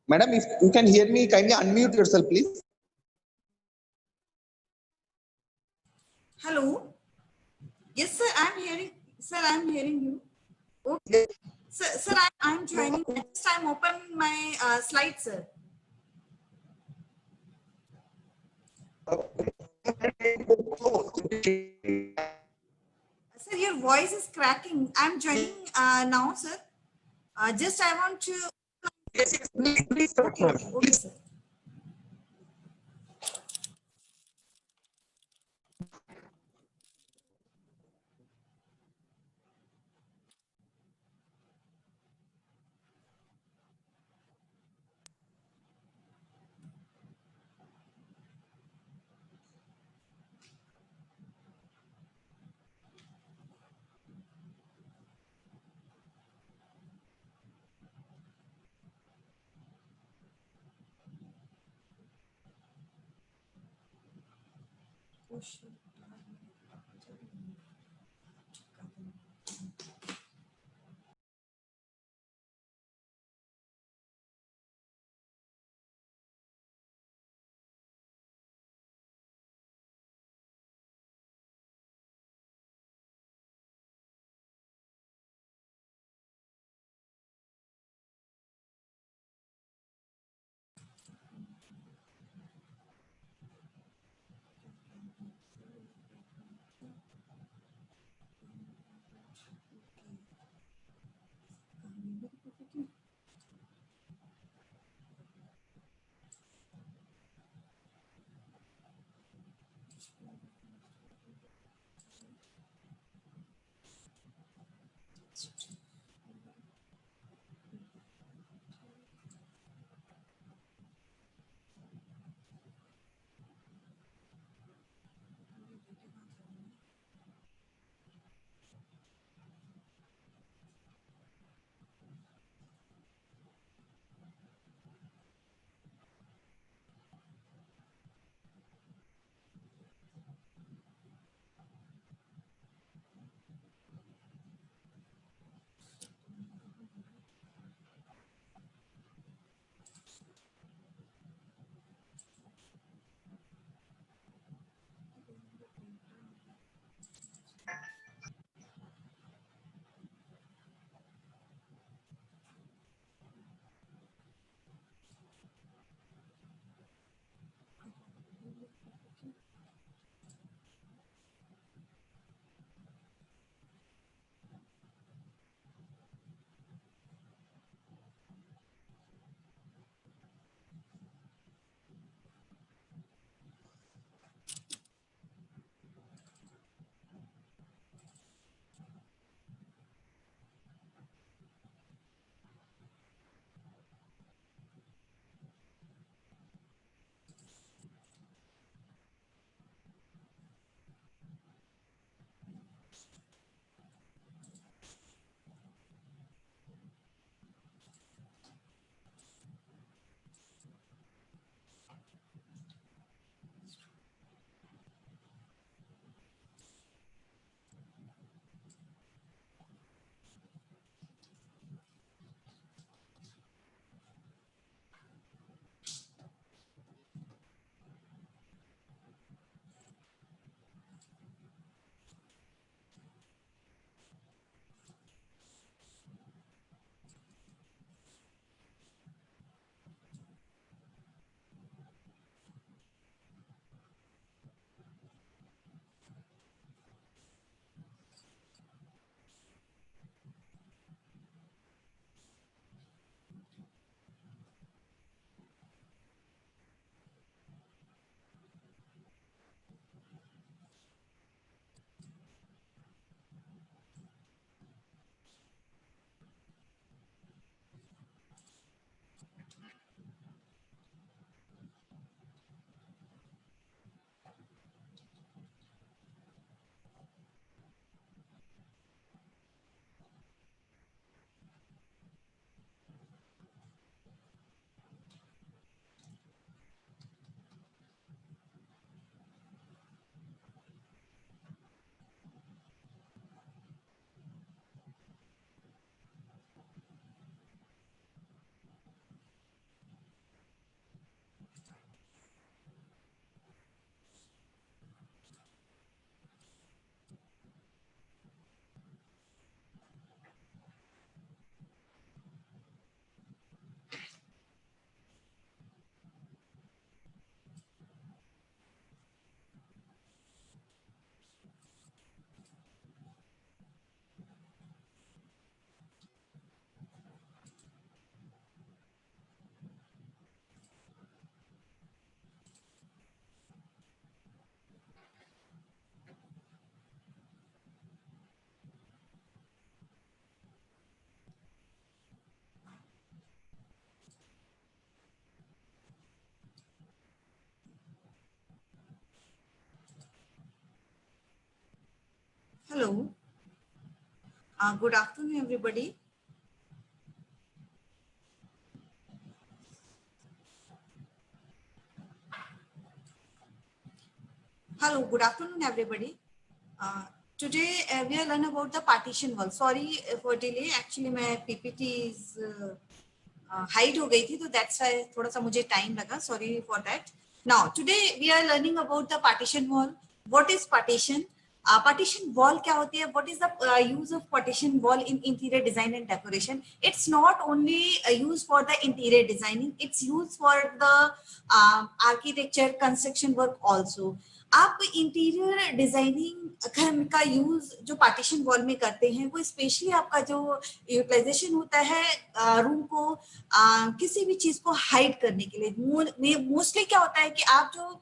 Madam, if you can hear me, kindly unmute yourself, please. Hello. Yes, sir, I'm hearing. Sir, I'm hearing you. Okay. Sir, I'm joining. Next time, open my slide, sir. Sir, your voice is cracking. I'm joining now, sir. Just I want to. Yes, please start, Okay, okay, sir. Good afternoon, everybody. Hello, good afternoon, everybody. Today we are learning about the partition wall. Sorry for delay. Actually, my PPT is hide हो गई थी, तो that's why थोड़ा सा मुझे time लगा. Sorry for that. Now, today we are learning about the partition wall. What is partition? Partition wall क्या होती है? What is the use of partition wall in interior design and decoration? It's not only used for the interior designing, it's used for the architecture, construction work also. आप interior designing का use जो partition wall में करते हैं वो specially आपका जो utilisation होता है रूम को किसी भी चीज को हाइड करने के लिए. मोस्टली क्या होता है कि आप जो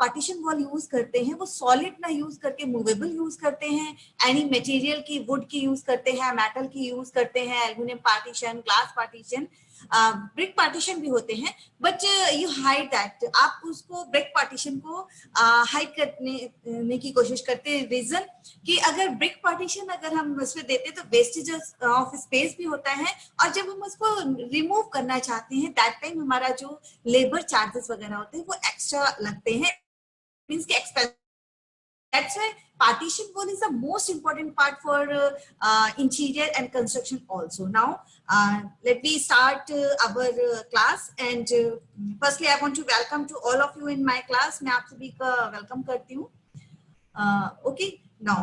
पार्टीशन वॉल यूज करते हैं वो सॉलिड ना यूज करके मूवेबल यूज करते हैं, एनी मटेरियल की, वुड की यूज करते हैं, मेटल की यूज करते हैं, aluminium partition, glass partition, brick partition भी होते हैं. बट यू हाइड दैट, आप उसको ब्रिक पार्टीशन को हाइड करने की कोशिश करते हैं. रीजन कि अगर ब्रिक पार्टीशन अगर हम उसमें देते तो वेस्टेज ऑफ स्पेस भी होता है, और जब हम उसको रिमूव करना चाहते हैं दैट टाइम हमारा जो लेबर चार्जेस वगैरह होते हैं वो एक्स्ट्रा लगते हैं, मींस के expense. That's why partition wall is the most important part for interior and construction also. Now, let me start our class. And firstly, I want to welcome to all of you in my class. मैं आप सभी का welcome करती हूँ. Okay, now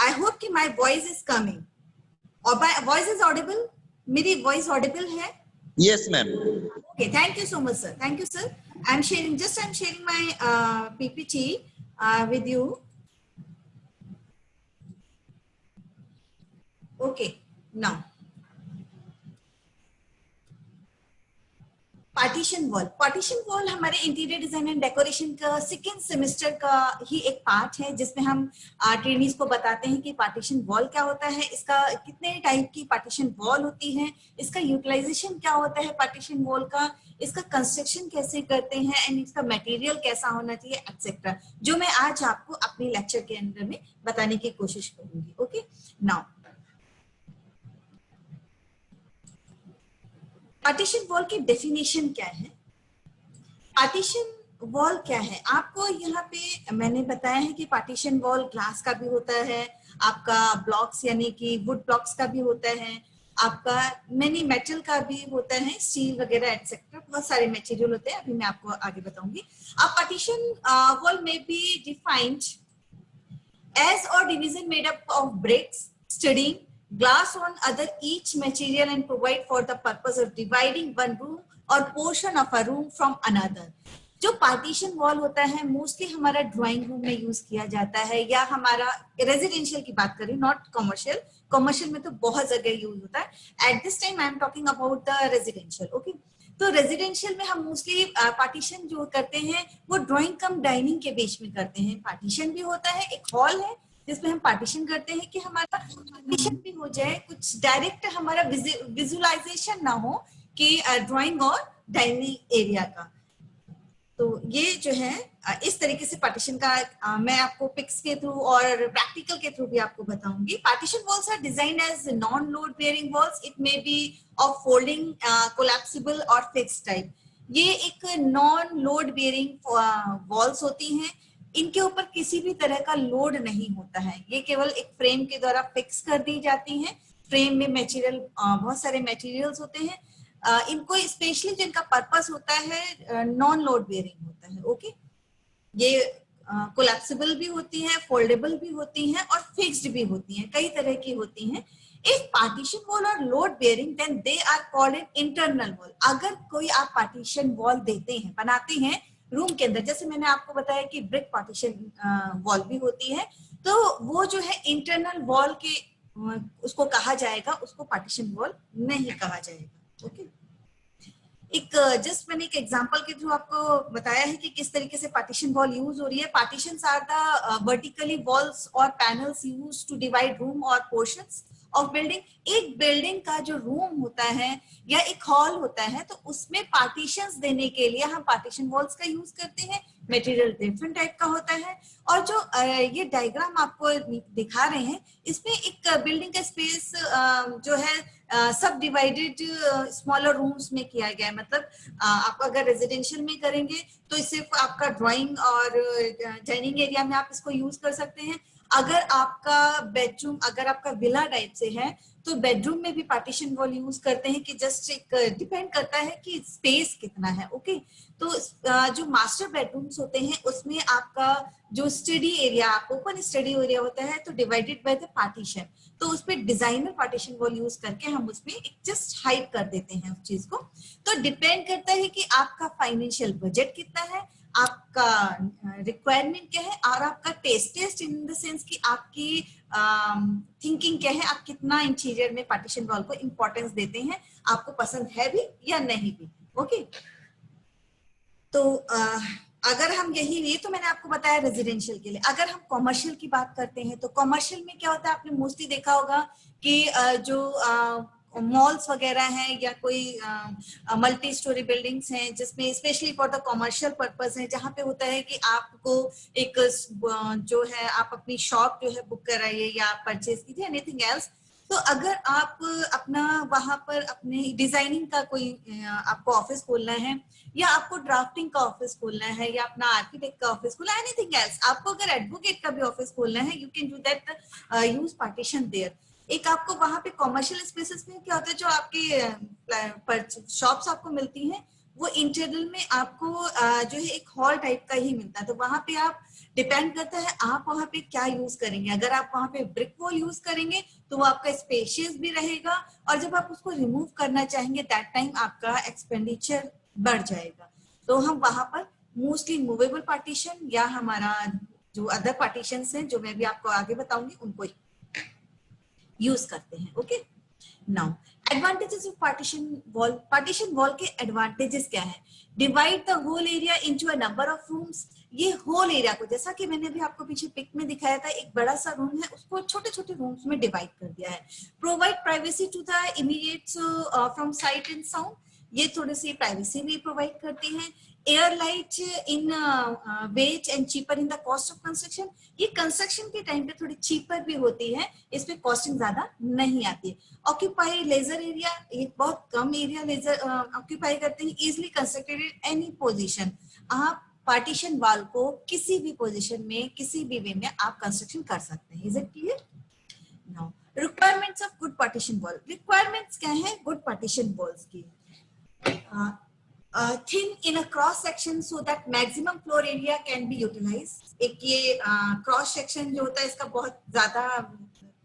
I hope कि my voice is coming. और my voice is audible? मेरी voice audible है? Yes, ma'am. Okay, thank you so much, sir. Thank you, sir. I'm sharing my PPT with you. Okay, now partition wall हमारे interior design and decoration का second semester का ही एक part है, जिसमें हम ट्रेनीज को बताते हैं कि पार्टीशन वॉल क्या होता है, इसका कितने टाइप की पार्टीशन वॉल होती है, इसका यूटिलाइजेशन क्या होता है पार्टीशन वॉल का, इसका कंस्ट्रक्शन कैसे करते हैं, एंड इसका मटेरियल कैसा होना चाहिए, एक्सेट्रा, जो मैं आज आपको अपने लेक्चर के अंदर में बताने की कोशिश करूंगी. ओके, नाउ पार्टीशन वॉल की डेफिनेशन क्या है? पार्टीशन वॉल क्या है? आपको यहाँ पे मैंने बताया है कि पार्टीशन वॉल ग्लास का भी होता है, आपका ब्लॉक्स यानी कि वुड ब्लॉक्स का भी होता है, आपका मैनी मेटल का भी होता है, स्टील वगैरह एक्सेट्रा, बहुत सारे मटेरियल होते हैं, अभी मैं आपको आगे बताऊंगी. अब पार्टीशन वॉल में बी डिफाइंड एज और division made up of BRICS, studying glass on other each material and provide for the purpose of dividing one room or portion of a room from another. जो partition wall होता है mostly हमारा drawing room में use किया जाता है, या हमारा रेजिडेंशियल की बात करें, नॉट कमर्शियल. कमर्शियल में तो बहुत जगह यूज होता है. At this time I am talking about the residential. Okay, तो रेजिडेंशियल में हम मोस्टली पार्टीशन जो करते हैं वो ड्राइंग कम डाइनिंग के बीच में करते हैं. पार्टीशन भी होता है, एक हॉल है जिसमें हम पार्टीशन करते हैं कि हमारा पार्टीशन भी हो जाए, कुछ डायरेक्ट हमारा विजुअलाइजेशन ना हो कि ड्राइंग और डाइनिंग एरिया का. तो ये जो है इस तरीके से पार्टीशन का मैं आपको पिक्स के थ्रू और प्रैक्टिकल के थ्रू भी आपको बताऊंगी. Partition walls are design as non load bearing walls. It may be of folding, collapsible और फिक्स टाइप. ये एक नॉन लोड बेयरिंग वॉल्स होती हैं. इनके ऊपर किसी भी तरह का लोड नहीं होता है, ये केवल एक फ्रेम के द्वारा फिक्स कर दी जाती हैं. फ्रेम में मटेरियल, बहुत सारे मटेरियल्स होते हैं. इनको स्पेशली जिनका पर्पस होता है नॉन लोड बेयरिंग होता है. ओके, ये कोलैप्सिबल भी होती हैं, फोल्डेबल भी होती हैं और फिक्स्ड भी होती हैं, कई तरह की होती हैं. इफ पार्टीशन वॉल और load bearing then they are called an internal wall. अगर कोई आप पार्टीशन वॉल देते हैं, बनाते हैं रूम के अंदर, जैसे मैंने आपको बताया कि ब्रिक पार्टीशन वॉल भी होती है, तो वो जो है इंटरनल वॉल के उसको कहा जाएगा, उसको पार्टीशन वॉल नहीं कहा जाएगा. ओके, एक जस्ट मैंने एक एग्जांपल के थ्रू आपको बताया है कि किस तरीके से पार्टीशन वॉल यूज हो रही है. Partitions are the vertically walls और panels used to divide room और पोर्शंस ऑफ बिल्डिंग। एक बिल्डिंग का जो रूम होता है या एक हॉल होता है तो उसमें पार्टीशंस देने के लिए हम पार्टीशन वॉल्स का यूज करते हैं। मटेरियल डिफरेंट टाइप का होता है। और जो ये डायग्राम आपको दिखा रहे हैं इसमें एक बिल्डिंग का स्पेस जो है सब डिवाइडेड स्मॉलर रूम्स में किया गया है। मतलब आप अगर रेजिडेंशियल में करेंगे तो सिर्फ आपका ड्राइंग और डाइनिंग एरिया में आप इसको यूज कर सकते हैं। अगर आपका बेडरूम, अगर आपका विला टाइप से है तो बेडरूम में भी पार्टीशन वॉल यूज करते हैं कि जस्ट एक डिपेंड करता है कि स्पेस कितना है। ओके, तो जो मास्टर बेडरूम्स होते हैं उसमें आपका जो study area, open study area होता है तो डिवाइडेड बाय द पार्टीशन, तो उसपे डिजाइनर पार्टीशन वॉल यूज करके हम उसमें जस्ट हाइड कर देते हैं उस चीज को। तो डिपेंड करता है कि आपका फाइनेंशियल बजट कितना है, आपका रिक्वायरमेंट क्या है और आपका टेस्ट इन द सेंस कि आपकी थिंकिंग क्या है, आप कितना इंटीरियर में पार्टीशन वॉल को इंपॉर्टेंस देते हैं, आपको पसंद है भी या नहीं भी। ओके, तो अगर हम ये तो मैंने आपको बताया रेजिडेंशियल के लिए। अगर हम कॉमर्शियल की बात करते हैं तो कॉमर्शियल में क्या होता है, आपने मोस्टली देखा होगा कि जो मॉल्स वगैरह हैं या कोई मल्टी स्टोरी बिल्डिंग्स हैं जिसमें specially for the commercial purpose है, जहाँ पे होता है कि आपको एक जो है आप अपनी शॉप जो है बुक कराइए या आप परचेज कीजिए एनीथिंग एल्स। तो अगर आप अपना वहां पर अपने डिजाइनिंग का कोई आपको ऑफिस खोलना है या आपको ड्राफ्टिंग का ऑफिस खोलना है या अपना आर्किटेक्ट का ऑफिस खोलना है, एनीथिंग एल्स, आपको अगर एडवोकेट का भी ऑफिस खोलना है, you can do that, use partition there. एक आपको वहां पे कॉमर्शियल स्पेसेस में क्या होता है, जो आपके शॉप्स आपको मिलती हैं वो इंटरनल में आपको जो है एक हॉल टाइप का ही मिलता है। तो वहां पे आप डिपेंड करता है आप वहां पे क्या यूज करेंगे। अगर आप वहां पे ब्रिक वॉल यूज करेंगे तो वो आपका स्पेशियस भी रहेगा, और जब आप उसको रिमूव करना चाहेंगे दैट टाइम आपका एक्सपेंडिचर बढ़ जाएगा। तो हम वहां पर मोस्टली मूवेबल पार्टीशन या हमारा जो अदर पार्टीशन हैं जो मैं भी आपको आगे बताऊंगी उनको यूज करते हैं। Okay, now advantages of partition wall के एडवांटेजेस क्या है? Divide the whole area into a number of rooms. ये होल एरिया को, जैसा कि मैंने भी आपको पीछे पिक में दिखाया था, एक बड़ा सा रूम है उसको छोटे छोटे रूम्स में डिवाइड कर दिया है। Provide privacy to the immediate from sight and sound, ये थोड़ी सी प्राइवेसी भी प्रोवाइड करती है। Air light in ways and cheaper in the cost of construction, ये कंस्ट्रक्शन के टाइम पे थोड़ी चीपर भी होती है, इसमें कॉस्टिंग ज्यादा नहीं आती है। ऑक्यूपाई लेजर एरिया, ये बहुत कम एरिया लेजर ऑक्यूपाई करते हैं। Easily constructed in any position, आप पार्टीशन वॉल को किसी भी पोजीशन में किसी भी वे में आप कंस्ट्रक्शन कर सकते हैं। Is it clear? Now requirements of good partition wall. Requirements क्या है गुड पार्टीशन वॉल्स की? thin in a cross section so that maximum floor area can be utilized। एक ये क्रॉस सेक्शन जो होता है इसका बहुत ज्यादा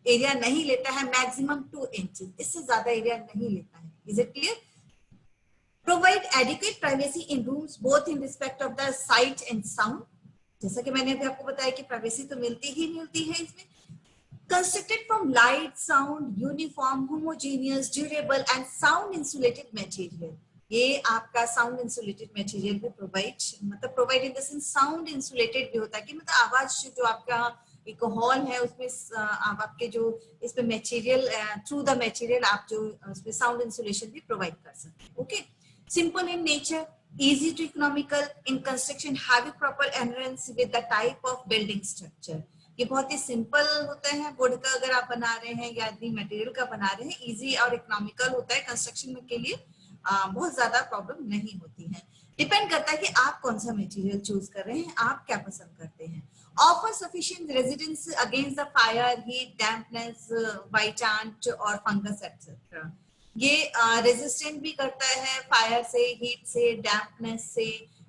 एरिया नहीं लेता है, मैक्सिमम 2 इंच, इससे ज्यादा एरिया नहीं लेता है। Is it clear? Provide adequate privacy in rooms both in respect of the site and sound, जैसा कि मैंने अभी आपको बताया कि प्राइवेसी तो मिलती ही मिलती है इसमें। Constructed from light, sound, uniform, homogeneous, durable and sound insulated material। ये आपका साउंड इंसुलेटेड मटेरियल भी provide in the sense sound insulated भी होता है कि मतलब आवाज जो आपका एक हॉल है उसमें आपके जो इस पे मटेरियल थ्रू द मटेरियल आप जो उसमें साउंड इंसुलेशन भी प्रोवाइड कर सकते हैं। Okay, simple in nature, easy to economical in construction, having proper adherence with the type of building structure। ये बहुत ही सिंपल होता है, वुड का अगर आप बना रहे हैं या यदि मटेरियल का बना रहे हैं, इजी और इकोनॉमिकल होता है कंस्ट्रक्शन के लिए, बहुत ज्यादा प्रॉब्लम नहीं होती है। डिपेंड करता है कि आप कौन सा मटेरियल चूज कर रहे हैं, आप क्या पसंद करते हैं। Offer sufficient residence against the fire, heat, dampness, by chance और फंगस एक्सेट्रा। ये रेजिस्टेंट भी करता है फायर से, हीट से, डैम्पनेस से,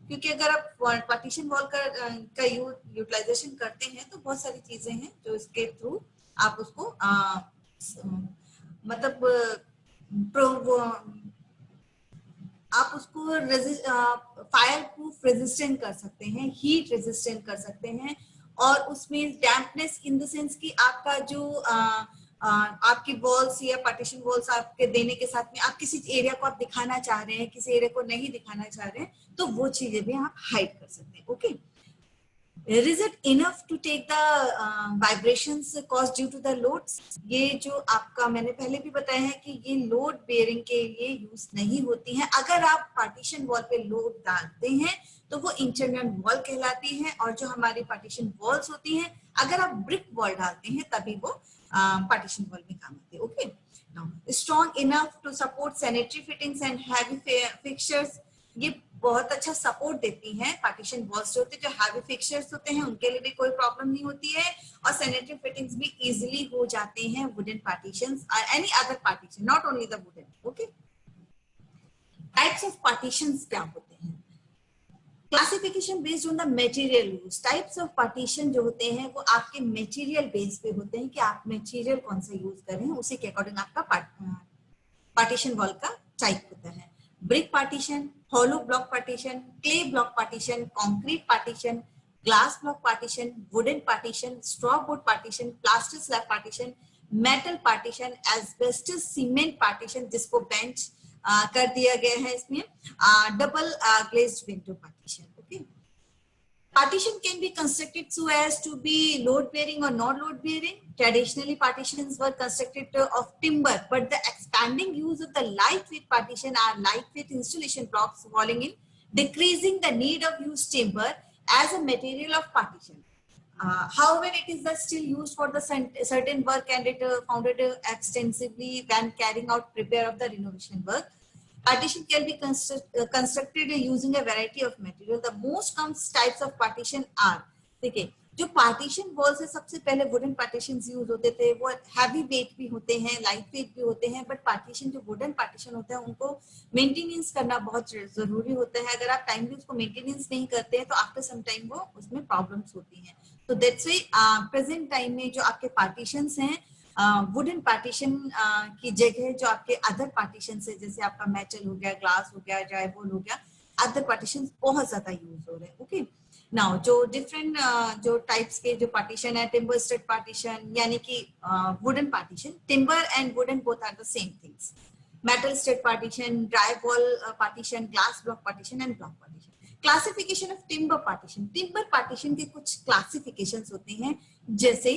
क्योंकि अगर आप पार्टीशन वॉल का यूटिलाइजेशन करते हैं तो बहुत सारी चीजें हैं जो इसके थ्रू आप उसको मतलब आप उसको फायर प्रूफ रेजिस्टेंट कर सकते हैं, हीट रेजिस्टेंट कर सकते हैं, और उसमें डैम्पनेस इन द सेंस कि आपका जो आपकी वॉल्स या पार्टीशन वॉल्स आपके देने के साथ में आप किसी एरिया को आप दिखाना चाह रहे हैं, किसी एरिया को नहीं दिखाना चाह रहे हैं, तो वो चीजें भी आप हाइड कर सकते हैं। Okay, Is it enough to take the vibrations caused due to the loads? ये जो आपका मैंने पहले भी बताया है कि ये लोड बेयरिंग के लिए यूज नहीं होती हैं। अगर आप पार्टीशन वॉल पे लोड डालते हैं तो वो इंटरनल वॉल कहलाती है, और जो हमारी पार्टीशन वॉल्स होती हैं अगर आप ब्रिक वॉल डालते हैं तभी वो पार्टीशन वॉल में काम आती है। Okay, now strong enough to support sanitary fittings and heavy fixtures, ये बहुत अच्छा सपोर्ट देती हैं। पार्टीशन वॉल्स जो होते हैं, जो हैवी फिक्सचर्स होते हैं उनके लिए भी कोई प्रॉब्लम नहीं होती है, और सैनिटरी फिटिंग्स भी इजीली हो जाते हैं वुडन पार्टीशंस और any other partition, not only the wooden. Okay, types of partitions क्या होते हैं? Classification based on the material use. Types of partition जो होते हैं वो आपके मटेरियल बेस पे होते हैं कि आप मटेरियल कौन सा यूज कर रहे हैं, उसी के अकॉर्डिंग आपका पार्टीशन वॉल का टाइप होता है। Brick partition, hollow block partition, clay block partition, concrete partition, glass block partition, wooden partition, straw board partition, plaster slab partition, metal partition, asbestos cement partition जिसको bench कर दिया गया है इसमें, double glazed window partition. Okay, partition can be constructed so as to be load bearing or not load bearing. Traditionally, partitions were constructed of timber, but the expanding use of the lightweight partition are lightweight insulation blocks falling in, decreasing the need of used timber as a material of partition. However, it is still used for the certain work, and it founded extensively when carrying out repair of the renovation work. Partition can be constructed using a variety of material. The most common types of partition are, देखिए जो partition wall से सबसे पहले wooden partition use होते थे, वो heavy weight भी होते हैं, लाइट वेट भी होते हैं, बट पार्टीशन जो वुडन पार्टीशन होता है उनको मेंटेनेंस करना बहुत जरूरी होता है। अगर आप टाइमली उसको मेंटेनेंस नहीं करते हैं तो आफ्टर सम टाइम वो उसमें प्रॉब्लम्स होती हैं। तो दैट्स व्हाई प्रेजेंट टाइम में जो आपके पार्टीशंस हैं, वुडन पार्टीशन की जगह जो आपके अदर पार्टीशन है, जैसे आपका मेटल हो गया, ग्लास हो गया, ड्राईवोल हो गया, अदर पार्टीशन बहुत ज्यादा यूज हो रहे हैं। ओके, नाउ जो डिफरेंट जो टाइप्स के जो पार्टीशन है, टिम्बर स्टड पार्टीशन यानी कि wooden partition, timber and wooden both are the same things, metal stud partition, drywall partition, glass block partition and block partition. Classification of timber partition, timber partition के कुछ classifications होते हैं, जैसे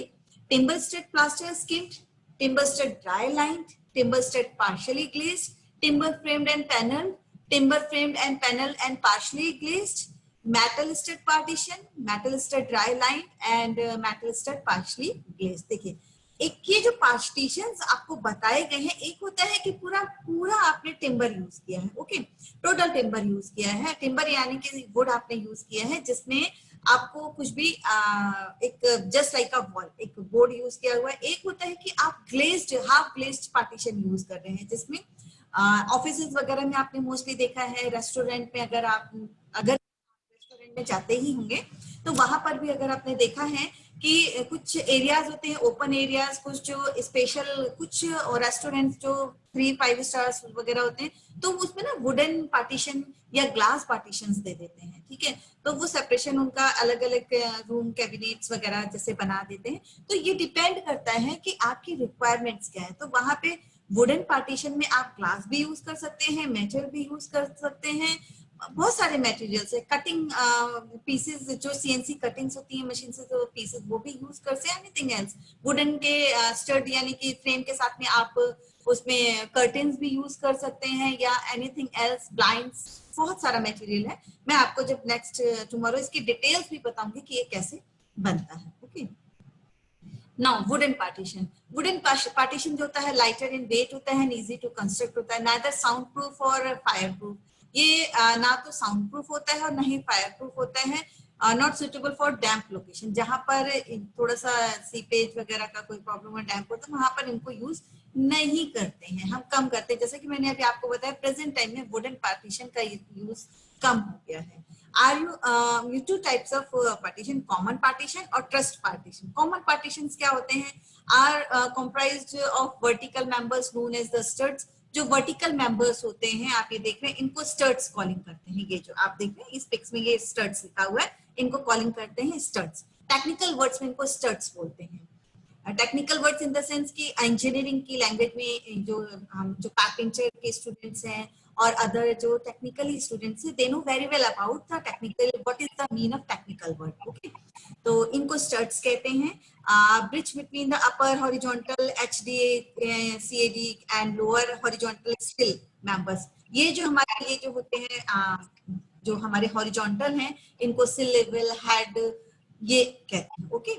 timber stud plaster skimmed, timber stud dry lined, timber stud partially glazed, timber framed and paneled, timber framed and paneled and partially glazed, metal stud partition, metal stud dry lined and metal stud partially glazed। देखिए एक ये जो partitions आपको बताए गए हैं, एक होता है कि पूरा पूरा आपने टिम्बर यूज किया है, ओके, टोटल टिम्बर यूज किया है। टिम्बर यानी कि वुड आपने यूज किया है जिसमें आपको कुछ भी एक जस्ट लाइक अ वॉल, एक बोर्ड यूज किया हुआ है। एक होता है कि आप glazed, half glazed partition use कर रहे हैं, जिसमें ऑफिसेज वगैरह में आपने मोस्टली देखा है, रेस्टोरेंट में अगर रेस्टोरेंट में जाते ही होंगे तो वहां पर भी अगर आपने देखा है कि कुछ एरियाज होते हैं ओपन एरियाज, कुछ जो स्पेशल कुछ रेस्टोरेंट्स जो 3-5 स्टार्स वगैरह होते हैं, तो उसमें ना वुडन पार्टीशन या ग्लास पार्टीशंस दे देते हैं, ठीक है। तो वो सेपरेशन उनका अलग अलग रूम कैबिनेट्स वगैरह जैसे बना देते हैं। तो ये डिपेंड करता है कि आपकी रिक्वायरमेंट्स क्या है। तो वहां पे वुडन पार्टीशन में आप ग्लास भी यूज कर सकते हैं, मेटल भी यूज कर सकते हैं, बहुत सारे मटेरियल्स है, कटिंग पीसेस जो सीएनसी कटिंग्स होती है मशीन से, जो पीसेस वो भी यूज कर सकते हैं। एनीथिंग एल्स वुडन के स्टड यानी कि फ्रेम के साथ में आप उसमें कर्टेन्स भी यूज कर सकते हैं, या एनीथिंग एल्स, ब्लाइंड्स, बहुत सारा मटेरियल है। मैं आपको जब नेक्स्ट टुमारो इसकी डिटेल्स भी बताऊंगी कि ये कैसे बनता है। Okay, now wooden partition, wooden partition जो होता है लाइटर इन वेट होता है, इजी टू कंस्ट्रक्ट होता है, नाइदर साउंड प्रूफ और फायर प्रूफ। ये ना तो साउंड प्रूफ होता है और ना ही फायर प्रूफ होता है। Not suitable for damp location, जहां पर थोड़ा सा सीपेज वगैरह का कोई प्रॉब्लम है, डैम्प होता है, वहां पर इनको यूज नहीं करते हैं, हम कम करते हैं। जैसे कि मैंने अभी आपको बताया प्रेजेंट टाइम में वुडन पार्टीशन का यूज कम हो गया है। Are you two types of partition, common partition और trust partition? Common partitions क्या होते हैं? Are comprised of vertical members known as the studs. जो वर्टिकल मेंबर्स होते हैं आप ये देख रहे हैं, इनको स्टड्स कॉलिंग करते हैं। ये जो आप देख रहे हैं इस पिक्स में ये स्टड्स लिखा हुआ है, इनको कॉलिंग करते हैं स्टड्स। टेक्निकल वर्ड्स में इनको स्टड्स बोलते हैं। Technical words in the sense कि इंजीनियरिंग की लैंग्वेज में जो हम जो कारपेंटर के स्टूडेंट्स हैं और अदर जो टेक्निकली स्टूडेंट्स है they know very well about the technical what is the mean of technical word. Okay, तो इनको स्टड्स कहते हैं। Bridge between the upper horizontal HDA CAD and lower horizontal still members, ये जो हमारे ये जो होते हैं जो हमारे हॉरिजॉन्टल हैं इनको सिल लेवल हेड ये कहते हैं। ओके,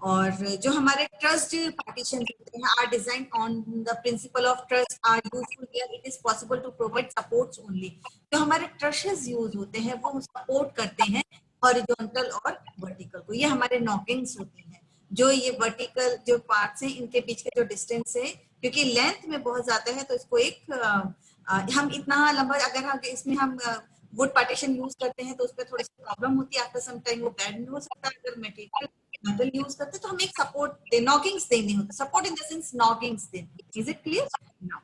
और जो हमारे ट्रस्ट पार्टीशन होते हैं are design on the principle of trussed are useful here it is possible to provide supports only. जो हमारे ट्रस्ट्स यूज होते हैं वो सपोर्ट करते हैं हॉरिजॉन्टल और वर्टिकल को। ये हमारे नॉकिंग्स होती हैं, जो ये वर्टिकल जो पार्ट्स हैं इनके बीच का जो डिस्टेंस है, क्योंकि लेंथ में बहुत ज्यादा है तो इसको एक हम इतना लंबा अगर हम इसमें हम वुड पार्टीशन यूज करते हैं तो उसमें थोड़ी सी प्रॉब्लम होती है, आफ्टर सम टाइम वो बैंड हो सकता है। अगर मटेरियल मेटल यूज करते हैं तो हम एक सपोर्ट दे, नॉकिंग्स देने होते, सपोर्ट इन द सेंस नॉकिंग्स देने। Is it clear now?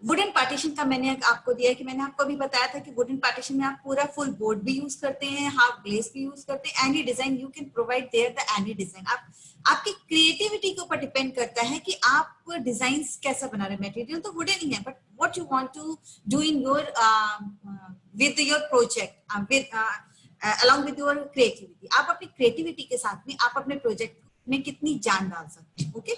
Wooden partition का मैंने आपको दिया है कि मैंने आपको अभी बताया था कि वुडन पार्टीशन में आप पूरा फुल बोर्ड भी यूज करते हैं, हाफ ग्लेस भी यूज करते हैं, any design you can provide there the any design. आप आपकी क्रिएटिविटी के ऊपर डिपेंड करता है कि आप डिजाइन्स कैसा बना रहे हैं। मटेरियल तो वुडन ही है, but what you want to do in your with your project with along with your creativity, आप अपनी क्रिएटिविटी के साथ में आप अपने प्रोजेक्ट में कितनी जान डाल सकते हैं। Okay,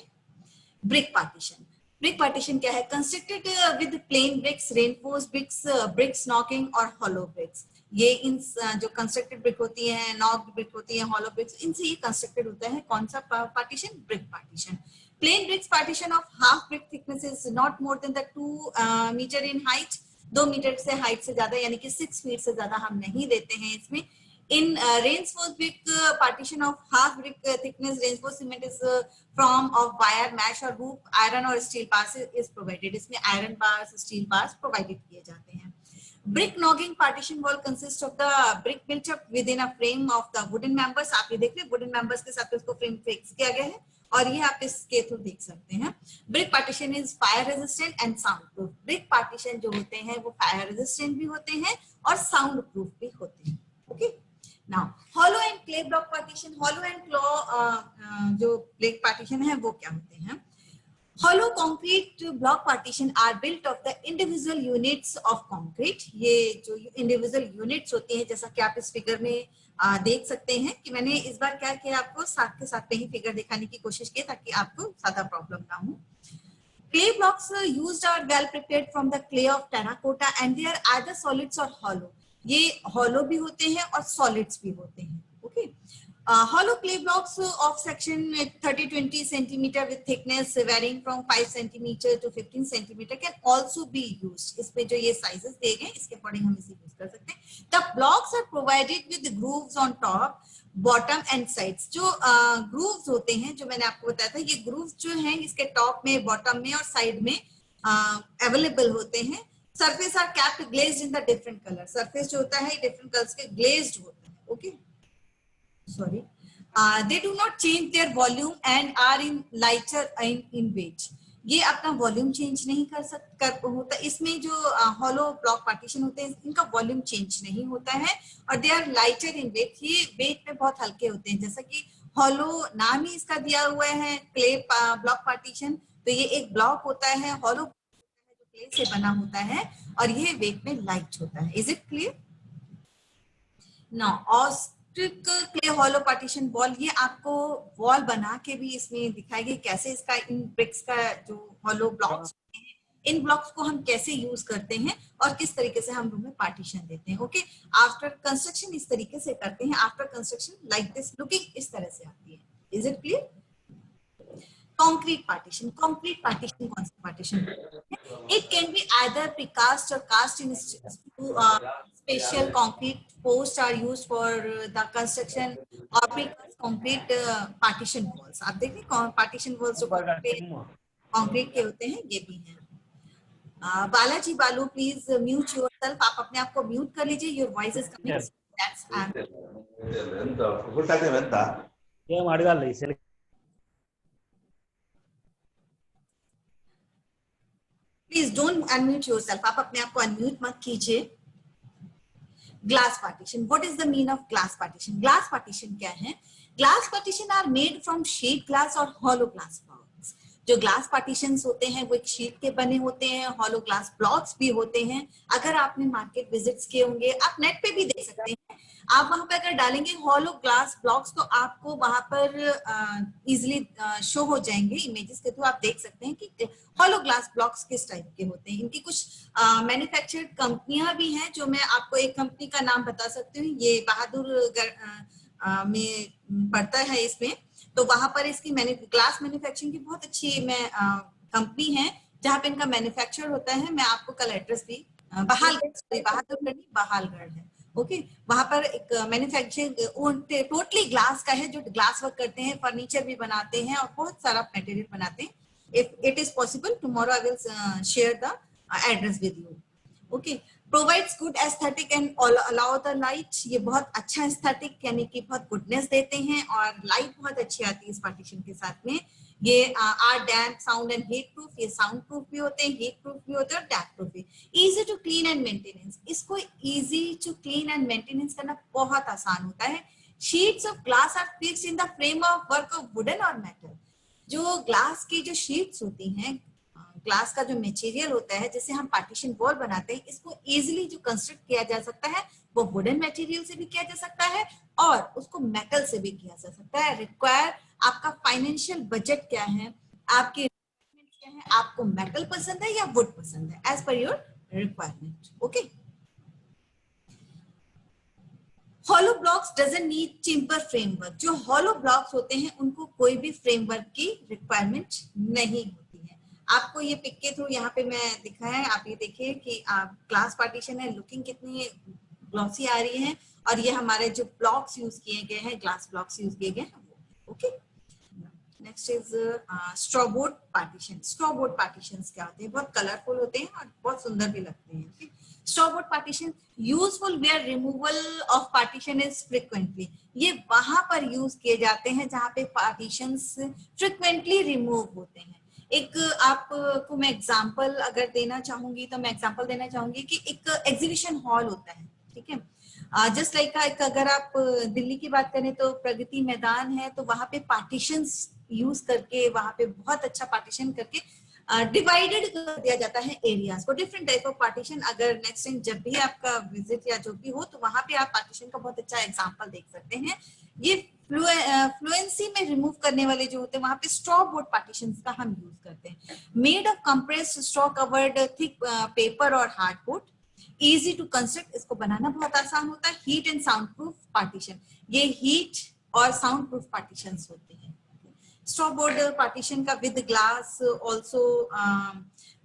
brick partition. Brick partition क्या है? Constructed with plain bricks, reinforce bricks, bricks knocking और हॉलो ब्रिक्स। ये इन जो कंस्ट्रक्टेड ब्रिक होती है, नॉक्ड ब्रिक होती है, हॉलो ब्रिक्स, इनसे ये कंस्ट्रक्टेड होता है कौन सा partition? Brick partition. Plain bricks partition of half brick thickness is not more than the 2 metre in height. 2 metre से हाइट से ज्यादा यानी कि 6 फीट से ज्यादा हम नहीं देते हैं इसमें। In reinforced brick partition of half brick thickness, reinforced cement is form of wire mesh or hoop, iron or steel bars is provided. इसमें iron bars, steel bars provided किए जाते हैं। Brick knocking partition wall consists of the brick built up within a frame of the wooden members। आप ये देख रहे हैं wooden members के साथ उसको frame fix किया गया है और ये आप इसके थ्रू देख सकते हैं। Brick partition is fire resistant and sound proof। Brick partition जो होते हैं वो fire resistant भी होते हैं और sound proof भी होते हैं। Okay? Now, hollow and clay block partition, hollow and claw जो ब्लॉक पार्टीशन है वो क्या होते हैं? Hollow concrete block partition are built of the individual units of concrete। ये जो individual units होती हैं, जैसा कि आप इस फिगर में देख सकते हैं कि मैंने इस बार क्या किया, आपको साथ के साथ में ही फिगर दिखाने की कोशिश की ताकि आपको ज्यादा प्रॉब्लम ना हो। Clay blocks used are well prepared from the clay of terracotta and they are either solids or hollow। ये हॉलो भी होते हैं और सॉलिड्स भी होते हैं। Okay, hollow clay blocks of section 30-20 centimeter with thickness varying from 5 centimeter to 15 centimeter can also be used। इसमें जो ये sizes दिए गए इसके अकॉर्डिंग हम इसे यूज कर सकते हैं। The blocks are provided with grooves on top, bottom and sides। जो grooves होते हैं जो मैंने आपको बताया था, ये grooves जो हैं इसके टॉप में, बॉटम में और साइड में अवेलेबल होते हैं। Surface are capped glazed in the different color। Surface जो होता है different colors के glazed होता है। Okay, sorry, they do not change their volume and are in lighter in weight। ये अपना वॉल्यूम चेंज नहीं कर होता। इसमें जो हॉलो ब्लॉक पार्टीशन होते हैं इनका वॉल्यूम चेंज नहीं होता है और they are lighter in weight. ये वेट में बहुत हल्के होते हैं, जैसा कि हॉलो नाम ही इसका दिया हुआ है क्ले ब्लॉक पार्टीशन। तो ये एक ब्लॉक होता है हॉलो क्ले से बना होता है और ये वेट में लाइट होता है। Is it clear? Now Austric clay hollow partition wall, ये आपको वॉल बना के भी इसमें दिखाएगी कैसे इसका इन ब्रिक्स का जो हॉलो ब्लॉक्स हैं इन ब्लॉक्स को हम कैसे यूज करते हैं और किस तरीके से हम रूम में पार्टीशन देते हैं। ओके, आफ्टर कंस्ट्रक्शन इस तरीके से करते हैं। After construction like this looking इस तरह से आती है। Is it clear? Concrete partition। Concrete partition कौन सा partition? It can be either precast or cast in special concrete posts are used for the construction or precast concrete partition walls। आप देखें partition walls जो concrete के होते हैं ये भी हैं। बालाजी बालू प्लीज म्यूट योरसेल्फ। आप अपने आप को म्यूट कर लीजिए। Your voice is coming. Please don't unmute yourself. आप अपने आप को अनम्यूट मत कीजिए। Glass partition, what is the mean of glass partition? Glass partition क्या है? Glass partition are made from sheet glass और हॉलो ग्लास बॉक्स। जो ग्लास पार्टीशंस होते हैं वो एक शीट के बने होते हैं, हॉलो ग्लास ब्लॉक्स भी होते हैं। अगर आपने मार्केट विजिट्स किए होंगे, आप नेट पे भी देख सकते हैं, आप वहां पे अगर डालेंगे हॉलो ग्लास ब्लॉक्स तो आपको वहां पर इजिली शो हो जाएंगे, इमेजेस के थ्रू आप देख सकते हैं कि हॉलो ग्लास ब्लॉक्स किस टाइप के होते हैं। इनकी कुछ मैन्युफैक्चर्ड कंपनियां भी हैं, जो मैं आपको एक कंपनी का नाम बता सकती हूँ, ये बहादुर में पड़ता है इसमें, तो वहां पर इसकी ग्लास मैन्युफैक्चरिंग की बहुत अच्छी मैं कंपनी है जहाँ पे इनका मैन्युफैक्चर होता है। मैं आपको कल एड्रेस भी बहादुरगढ़ बहालगढ़ है, ओके। वहां पर एक मैन्युफैक्चरिंग टोटली ग्लास का है, जो ग्लास वर्क करते हैं, फर्नीचर भी बनाते हैं और बहुत सारा मटेरियल बनाते हैं। If it is possible tomorrow I will share the address with you, okay. Provides good aesthetic and allow the light, ये बहुत अच्छा एस्थेटिक यानी कि बहुत गुडनेस देते हैं और लाइट बहुत अच्छी आती है इस पार्टीशन के साथ में। ये are damp, sound and heat proof, ये साउंड प्रूफ भी होते हैं, हीट प्रूफ भी होते हैं और डैम्प प्रूफ भी। Easy to clean and maintenance, इसको easy to clean and maintenance करना बहुत आसान होता है। Sheets of glass are fixed in the frame of work of wooden और मेटल, जो ग्लास की जो शीट्स होती हैं, ग्लास का जो मटेरियल होता है जिससे हम पार्टीशन वॉल बनाते हैं, इसको इजीली जो कंस्ट्रक्ट किया जा सकता है वो वुडन मटेरियल से भी किया जा सकता है और उसको मेटल से भी किया जा सकता है। रिक्वायर आपका फाइनेंशियल बजट क्या है, आपके रिक्वायरमेंट क्या है, आपको मेटल पसंद है या वुड पसंद है, as per your requirement, okay. Hollow blocks doesn't need timber framework, जो हॉलो ब्लॉक्स होते हैं उनको कोई भी फ्रेमवर्क की रिक्वायरमेंट नहीं होती है। आपको ये पिक के थ्रू यहाँ पे मैं दिखाया है, आप ये देखिए कि आप ग्लास पार्टीशन है, लुकिंग कितनी ग्लॉसी आ रही है, और ये हमारे जो ब्लॉक्स यूज किए गए हैं, ग्लास ब्लॉक्स यूज किए गए हैं वो, okay. Next is strawboard partition. Strawboard partitions क्या होते हैं, बहुत कलरफुल होते हैं और बहुत सुंदर भी लगते हैं, okay. Strawboard partition useful where removal of partition is frequently, ये वहां पर यूज किए जाते हैं जहां पे पार्टीशंस फ्रिक्वेंटली रिमूव होते हैं। एक आपको मैं एग्जांपल अगर देना चाहूंगी तो मैं एग्जांपल देना चाहूंगी कि एक एग्जीबिशन हॉल होता है, ठीक है। जस्ट लाइक अगर आप दिल्ली की बात करें तो प्रगति मैदान है, तो वहां पे पार्टीशंस यूज करके, वहां पे बहुत अच्छा पार्टीशन करके डिवाइडेड कर दिया जाता है एरियाज को, डिफरेंट टाइप ऑफ पार्टीशन। अगर नेक्स्ट टाइम जब भी आपका विजिट या जो भी हो तो वहां पे आप पार्टीशन का बहुत अच्छा एग्जांपल देख सकते हैं। ये फ्लुएंसी में रिमूव करने वाले जो होते हैं वहां पे स्ट्रॉ बोर्ड पार्टीशन का हम यूज करते हैं। Made of compressed straw covered thick paper और हार्डबोर्ड, इजी टू कंस्ट्रक्ट, इसको बनाना बहुत आसान होता है। Heat and sound proof partition, ये हीट और साउंड प्रूफ पार्टीशंस होते हैं। स्ट्रॉ बोर्ड पार्टीशन का विद ग्लास ऑल्सो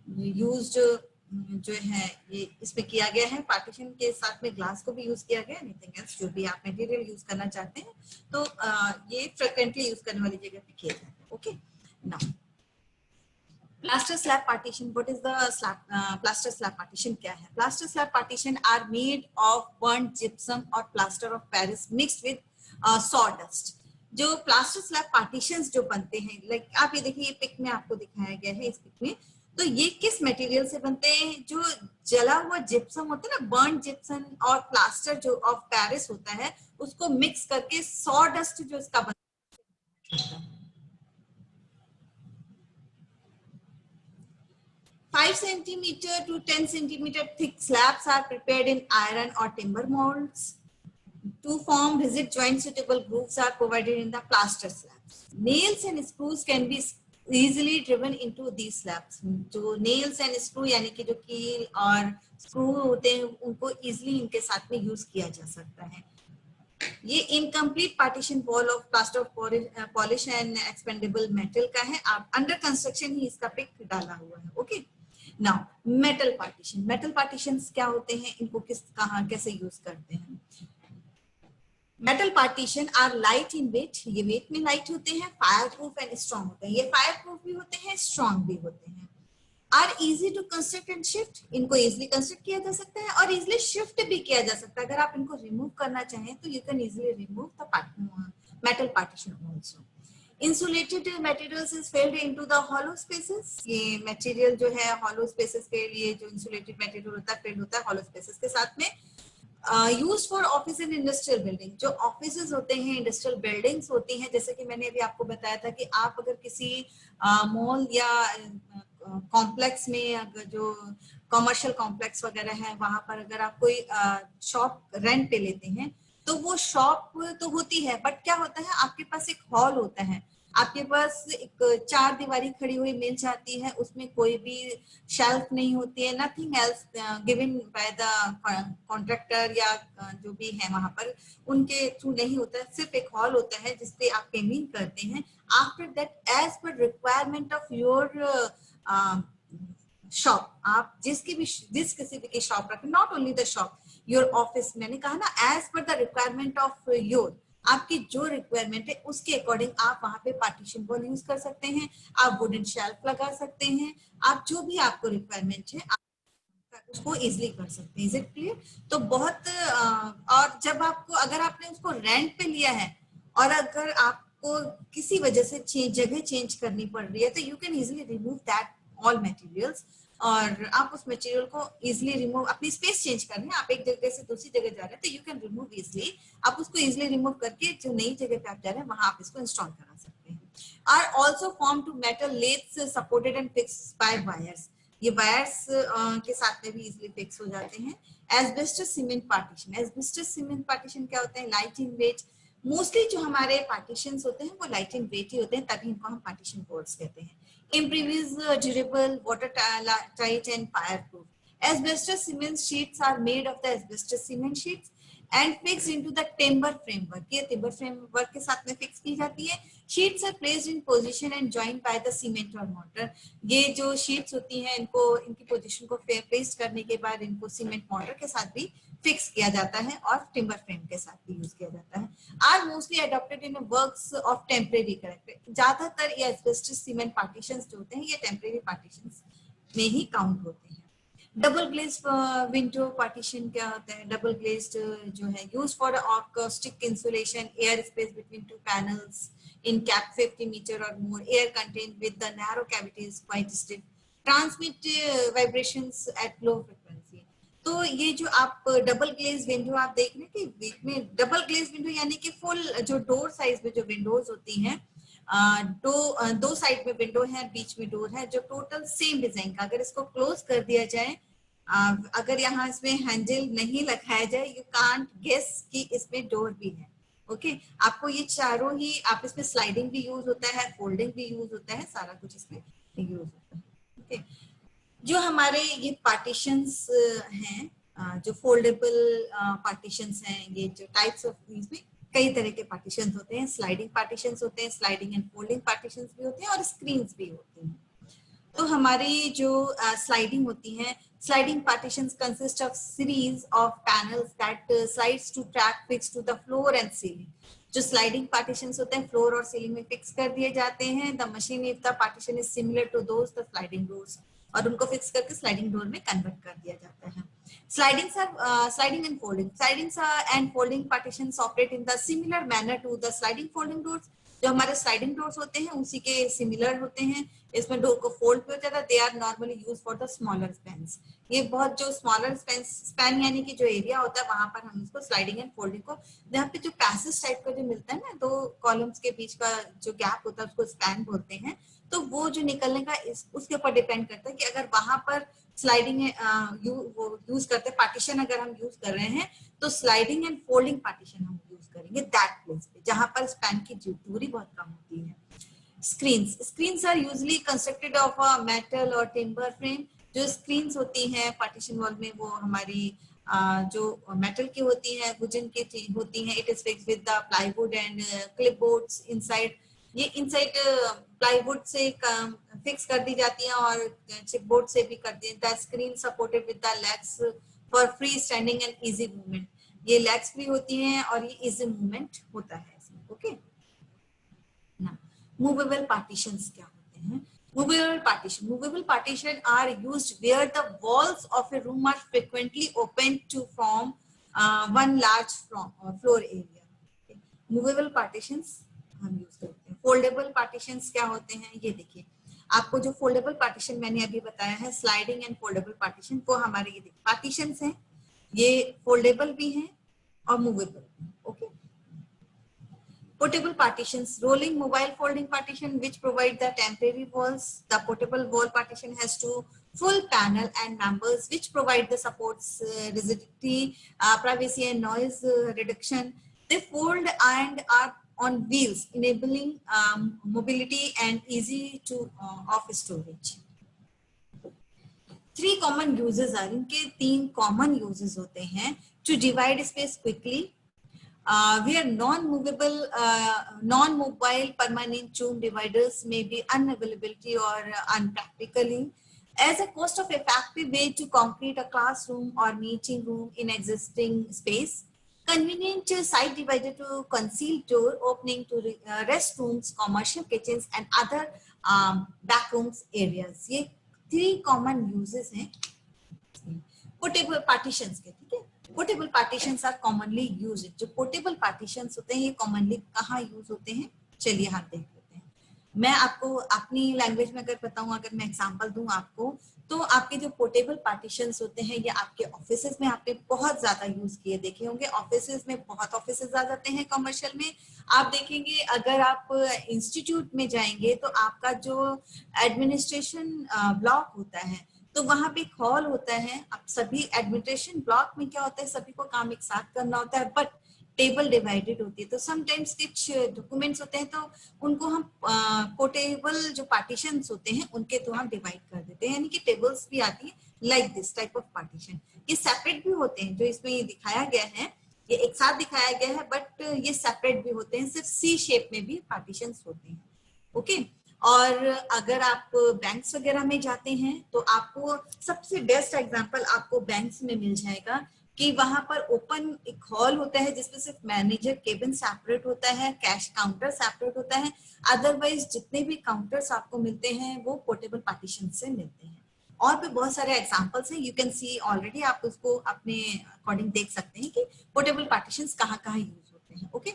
यूज्ड जो है, ये इसमें किया गया है, पार्टीशन के साथ में ग्लास को भी यूज किया गया, एनीथिंग एल्स जो भी आप मटेरियल यूज करना चाहते हैं तो ये फ्रिक्वेंटली यूज करने वाली जगह पे किया जाता है, okay. Now plaster slab partition, what is the slab plaster slab partition क्या है? Plaster slab partition are made of burnt gypsum or plaster of Paris mixed with sawdust. जो प्लास्टर स्लैब पार्टीशंस जो बनते हैं, लाइक आप ये देखिए, ये पिक में आपको दिखाया गया है, इस पिक में तो ये किस मटेरियल से बनते हैं? जो जला हुआ जिप्सम होता है ना, बर्न जिप्सम, और प्लास्टर जो ऑफ पेरिस होता है उसको मिक्स करके सॉडस्ट जो इसका बनता है। 5 centimeter to 10 centimeter thick slabs are prepared in iron or timber molds. To form rigid joint suitable grooves are provided in the plaster slabs. Nails and screws can be easily driven into these slabs. जो nails and screw यानी कि जो कील और screw होते हैं उनको easily इनके साथ में use किया जा सकता है। ये incomplete partition wall of plaster of polish and expendable metal का है, आप अंडर कंस्ट्रक्शन ही इसका पिक डाला हुआ है, okay. Now metal partition, metal partitions क्या होते हैं, इनको कहाँ कैसे यूज करते हैं? Metal partition are light in weight, ये वेट में लाइट होते हैं, फायर प्रूफ एंड स्ट्रॉन्ग होते हैं, ये फायर प्रूफ भी होते हैं, स्ट्रॉन्ग भी होते हैं। Are easy to construct and shift, इनको इजिली कंस्ट्रक्ट किया जा सकता है और इजिली शिफ्ट भी किया जा सकता है। अगर आप इनको रिमूव करना चाहें तो you can easily remove the metal partition also. Insulated materials is filled into the hollow spaces, ये मटेरियल जो है हॉलो स्पेसेस के लिए जो इंसुलेटेड मटेरियल होता है फिल्ड होता है हॉलो स्पेसेस के साथ में। Use for office in industrial building, जो ऑफिसेज होते हैं, इंडस्ट्रियल बिल्डिंग्स होती हैं, जैसे कि मैंने अभी आपको बताया था कि आप अगर किसी मॉल या कॉम्प्लेक्स में, अगर जो कमर्शियल कॉम्प्लेक्स वगैरह है वहां पर अगर आप कोई शॉप रेंट पे लेते हैं, तो वो शॉप तो होती है, बट क्या होता है, आपके पास एक हॉल होता है, आपके पास एक चार दीवारी खड़ी हुई मिल जाती है, उसमें कोई भी शेल्फ नहीं होती है, nothing else given by the contractor या जो भी है वहां पर उनके थ्रू नहीं होता है, सिर्फ एक हॉल होता है जिसपे आप पेमेंट करते हैं। After that, as per requirement of your shop, आप जिस किसी भी की शॉप रखें, not only the shop, your office, मैंने कहा ना, as per the requirement of your, आपकी जो रिक्वायरमेंट है उसके अकॉर्डिंग आप वहां पे पार्टीशन वॉल यूज कर सकते हैं, आप वुडन शेल्फ लगा सकते हैं, आप जो भी आपको रिक्वायरमेंट है आप उसको इजिली कर सकते हैं। Is it clear? तो बहुत और जब आपको, अगर आपने उसको रेंट पे लिया है और अगर आपको किसी वजह से जगह चेंज करनी पड़ रही है, तो you can easily remove that all materials, और आप उस मटेरियल को इजिली रिमूव, अपनी स्पेस चेंज कर रहे हैं, आप एक जगह से दूसरी जगह जा रहे हैं, तो यू कैन रिमूव इजिली, आप उसको इजिली रिमूव करके जो नई जगह पे आप जा रहे हैं वहां आप इसको इंस्टॉल करा सकते हैं। Are also form to metal laths supported and fixed by wires, ये वायर्स के साथ में भी इजिली फिक्स हो जाते हैं। Asbestos cement partition, asbestos cement partition क्या होते हैं? लाइट इन वेट, मोस्टली जो हमारे पार्टीशंस होते हैं वो लाइट इन वेट ही होते हैं, तभी इनको हम पार्टीशन बोर्ड्स कहते हैं। Impervious, durable, watertight and fireproof. Asbestos cement sheets are made of the asbestos cement sheets and fixed into the timber framework. ये timber framework के साथ में fix की जाती है। Sheets are placed in position and joined by the cement or mortar. ये जो sheets होती हैं, इनको इनकी position को place करने के बाद इनको cement mortar के साथ भी फिक्स किया जाता है और टिम्बर फ्रेम के साथ भी यूज किया जाता है। Are mostly adopted in works of temporary character, ज्यादातर ये एस्बेस्टस सीमेंट पार्टीशंस जो होते हैं ये टेम्परेरी पार्टीशंस में ही काउंट होते हैं। डबल ग्लेज्ड विंडो पार्टीशन क्या होता है? डबल ग्लेज्ड जो है, use for acoustic insulation, air space between two panels in cap 50 meter or more, air contained with the narrow cavity is quite stiff, transmit vibrations at low frequency। तो ये जो आप double glaze window आप देख रहे हैं कि बीच में डबल ग्लेज विंडो, यानी कि फुल जो डोर साइज में जो विंडोज होती हैं, दो साइड में विंडो है, बीच में डोर है, जो टोटल सेम डिजाइन का, अगर इसको क्लोज कर दिया जाए, अगर यहाँ इसमें हैंडल नहीं लगाया जाए, यू कांट गेस कि इसमें डोर भी है। ओके, आपको ये चारों ही, आप इसमें स्लाइडिंग भी यूज होता है, फोल्डिंग भी यूज होता है, सारा कुछ इसमें यूज होता है। ओके, जो हमारे ये पार्टीशंस हैं, जो फोल्डेबल पार्टीशंस हैं, ये जो टाइप्स ऑफ, इसमें कई तरह के पार्टीशंस होते हैं, स्लाइडिंग पार्टीशंस होते हैं, स्लाइडिंग एंड फोल्डिंग पार्टीशंस भी होते हैं, और स्क्रीन्स भी होती हैं। तो हमारी जो स्लाइडिंग होती है, sliding partitions consist of series of panels that slides to track fix to the floor and ceiling. जो स्लाइडिंग पार्टीशंस होते हैं फ्लोर और सीलिंग में फिक्स कर दिए जाते हैं। The machine if the partition is similar to those the sliding doors, और उनको फिक्स करके स्लाइडिंग डोर में कन्वर्ट कर दिया जाता है। Sliding and folding, sliding and folding partitions operate in the similar manner to the sliding folding doors. जो हमारे स्लाइडिंग डोर्स होते हैं उसी के सिमिलर होते हैं, इसमें डोर को फोल्ड भी हो जाता है। They are normally use for the smaller spans, ये बहुत जो स्मॉलर स्पैन यानी कि जो एरिया होता है वहां पर हम इसको स्लाइडिंग एंड फोल्डिंग को, जहाँ पे जो पैसेज टाइप का जो मिलता है ना, दो कॉलम्स के बीच का जो गैप होता है उसको स्पैन बोलते हैं। तो वो जो निकलने का उसके ऊपर डिपेंड करता है कि अगर वहां पर स्लाइडिंग यूज करते हैं, पार्टीशन अगर हम यूज कर रहे हैं, तो स्लाइडिंग एंड फोल्डिंग पार्टीशन हम यूज करेंगे दैट प्लेस पे जहां पर स्पैन की दूरी बहुत कम होती है। Screens are usually constructed of a metal or timber frame. जो स्क्रीन्स होती हैं पार्टीशन वॉल में, वो हमारी जो मेटल की होती है, वुडन की होती हैं। It is fixed with the plywood and clipboards inside, ये इनसाइड प्लाईवुड से फिक्स कर दी जाती है और चिपबोर्ड से भी कर दी। The screen supported with the legs for free standing and easy movement, ये लेग्स भी होती हैं और ये इजी मूवमेंट होता है इसमें। ओके, ना मूवेबल पार्टीशंस क्या होते हैं? Movable partition are used where the walls of a room are frequently opened to form one large floor area. Okay. Movable partitions हम यूज करते हैं। फोल्डेबल पार्टीशंस क्या होते हैं? ये देखिए, आपको जो फोल्डेबल पार्टीशन मैंने अभी बताया है, स्लाइडिंग एंड फोल्डेबल पार्टीशन, वो हमारे ये पार्टीशंस हैं। ये फोल्डेबल भी हैं और movable. Okay, portable partitions, rolling mobile folding partition which provide the temporary walls. The portable wall partition has two full panel and members which provide the supports, rigidity, privacy and noise reduction. They fold and are on wheels, enabling mobility and easy to off storage. 3 common uses are, इनके 3 common uses होते हैं to divide space quickly. Where non-movable, non-mobile permanent room dividers may be unavailability or unpractically. As a cost-effective way to concrete a classroom or meeting room in existing space, convenient side divider to conceal door opening to restrooms, commercial kitchens and other backrooms areas. ये 3 common uses हैं portable partitions के, ठीक है। Portable partitions are commonly used. जो portable partitions होते हैं ये commonly कहाँ यूज होते हैं, चलिए हम देख लेते हैं। मैं आपको अपनी लैंग्वेज में अगर बताऊं, अगर मैं एग्जांपल दूं आपको, तो आपके जो पोर्टेबल पार्टीशंस होते हैं ये आपके ऑफिसेज में आपने बहुत ज्यादा यूज किए देखे होंगे। ऑफिसेज में बहुत ऑफिसेज आ जाते हैं कमर्शियल में। आप देखेंगे अगर आप इंस्टीट्यूट में जाएंगे तो आपका जो एडमिनिस्ट्रेशन ब्लॉक होता है तो वहां पे एक हॉल होता है। अब सभी एडमिनिस्ट्रेशन ब्लॉक में क्या होता है, सभी को काम एक साथ करना होता है, बट टेबल डिवाइडेड होती है। तो समटाइम्स कुछ डॉक्यूमेंट्स होते हैं तो उनको हम पोर्टेबल जो पार्टीशंस होते हैं उनके थ्रू हम डिवाइड कर देते हैं, यानी कि टेबल्स भी आती है like this type of partition. ये सेपरेट भी होते हैं, जो इसमें ये दिखाया गया है ये एक साथ दिखाया गया है, बट ये सेपरेट भी होते हैं, सिर्फ सी शेप में भी पार्टीशंस होते हैं। ओके, और अगर आप बैंक्स वगैरह में जाते हैं तो आपको सबसे बेस्ट एग्जांपल आपको बैंक्स में मिल जाएगा कि वहां पर ओपन एक हॉल होता है जिसमें सिर्फ मैनेजर केबिन सेपरेट होता है, कैश काउंटर सेपरेट होता है, अदरवाइज जितने भी काउंटर्स आपको मिलते हैं वो पोर्टेबल पार्टीशन से मिलते हैं। और भी बहुत सारे एग्जांपल्स हैं, यू कैन सी ऑलरेडी, आप उसको अपने अकॉर्डिंग देख सकते हैं कि पोर्टेबल पार्टीशंस कहाँ यूज होते हैं। Okay,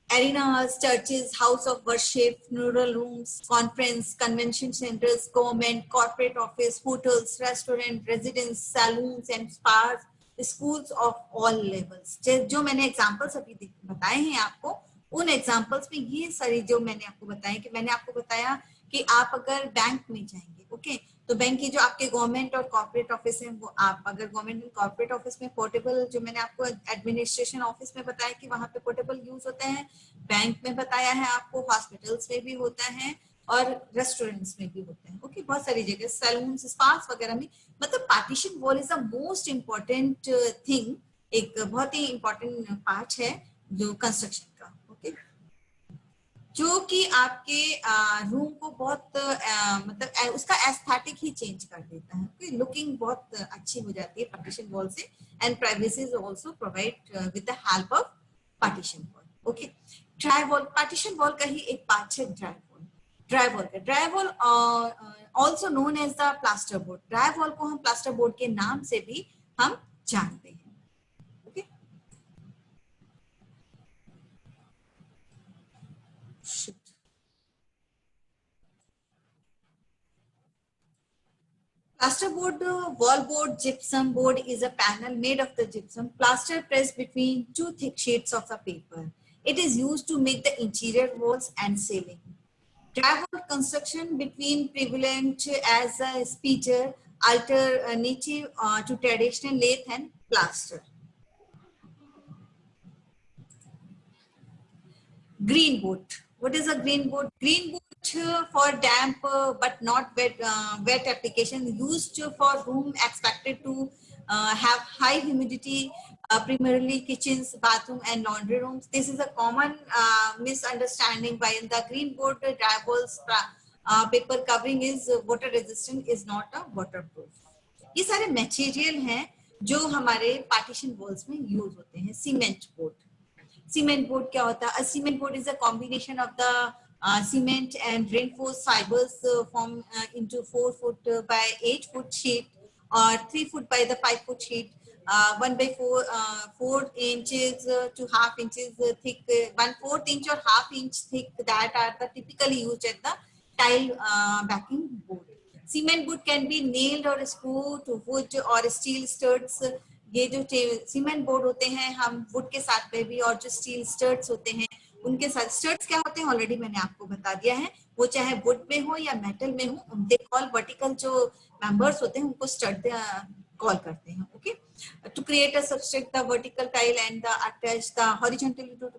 arenas, churches, house of worship, funeral rooms, conference, convention centers, government, corporate office, hotels, restaurant, residence, saloons and spas, schools of all levels. जो मैंने एग्जांपल्स अभी बताए हैं आपको, उन एग्जांपल्स में ये सारी जो मैंने आपको बताया कि मैंने आपको बताया कि आप अगर बैंक में जाएंगे, ओके, तो बैंक की जो आपके गवर्नमेंट और कॉर्पोरेट ऑफिस है वो आप अगर गवर्नमेंट एंड कॉर्पोरेट ऑफिस में पोर्टेबल, जो मैंने आपको एडमिनिस्ट्रेशन ऑफिस में बताया कि वहां पे पोर्टेबल यूज होता है, बैंक में बताया है आपको, हॉस्पिटल्स में भी होता है और रेस्टोरेंट्स में भी होता है। ओके, बहुत सारी जगह, सैलून, स्पास वगैरह में, मतलब partition wall is the most important thing, एक बहुत ही इम्पोर्टेंट पार्ट है जो कंस्ट्रक्शन का। ओके, जो कि आपके रूम को बहुत मतलब उसका एस्थेटिक ही चेंज कर देता है, लुकिंग बहुत अच्छी हो जाती है पार्टीशन वॉल से, and privacy is also provide with the help of partition wall. Okay, dry wall, partition wall का ही एक पार्ट है dry wall. Dry wall also known as the plaster board. Dry wall को हम plaster board के नाम से भी हम जानते हैं। Okay, Plasterboard, wall board, gypsum board is a panel made of the gypsum plaster pressed between 2 thick sheets of the paper. It is used to make the interior walls and ceiling. Drywall construction between prevalent as a feature alternative to traditional lath and plaster. Green board. What is a green board? Green board for damp but not wet application, used for room expected to have high humidity, primarily kitchens, bathroom and laundry rooms. This is a common misunderstanding by the green board drywall's paper covering is water resistant, is not a waterproof. ये सारे material हैं जो हमारे partition walls में use होते हैं। Cement board, cement board क्या होता है? A cement board is a combination of the cement and reinforced fibers formed into 4 foot by 8 foot sheet or 3 foot by the 5 foot sheet, 1 by 4 inches to half inches thick, 1/4 inch or half inch thick, that are the typically used at the tile backing board. Cement board can be nailed or screwed to wood or steel studs. ये जो cement board होते हैं हम would के साथ में भी, और जो स्टील स्टर्ट्स होते हैं उनके साथ, स्टर्ट्स क्या होते हैं ऑलरेडी मैंने आपको बता दिया है, वो चाहे वुड में हो या मेटल में हो, दे कॉल वर्टिकल जो मेंबर्स होते हैं उनको स्टड कॉल करते हैं. Okay, to create a substrate, the vertical tile and the attach the horizontally to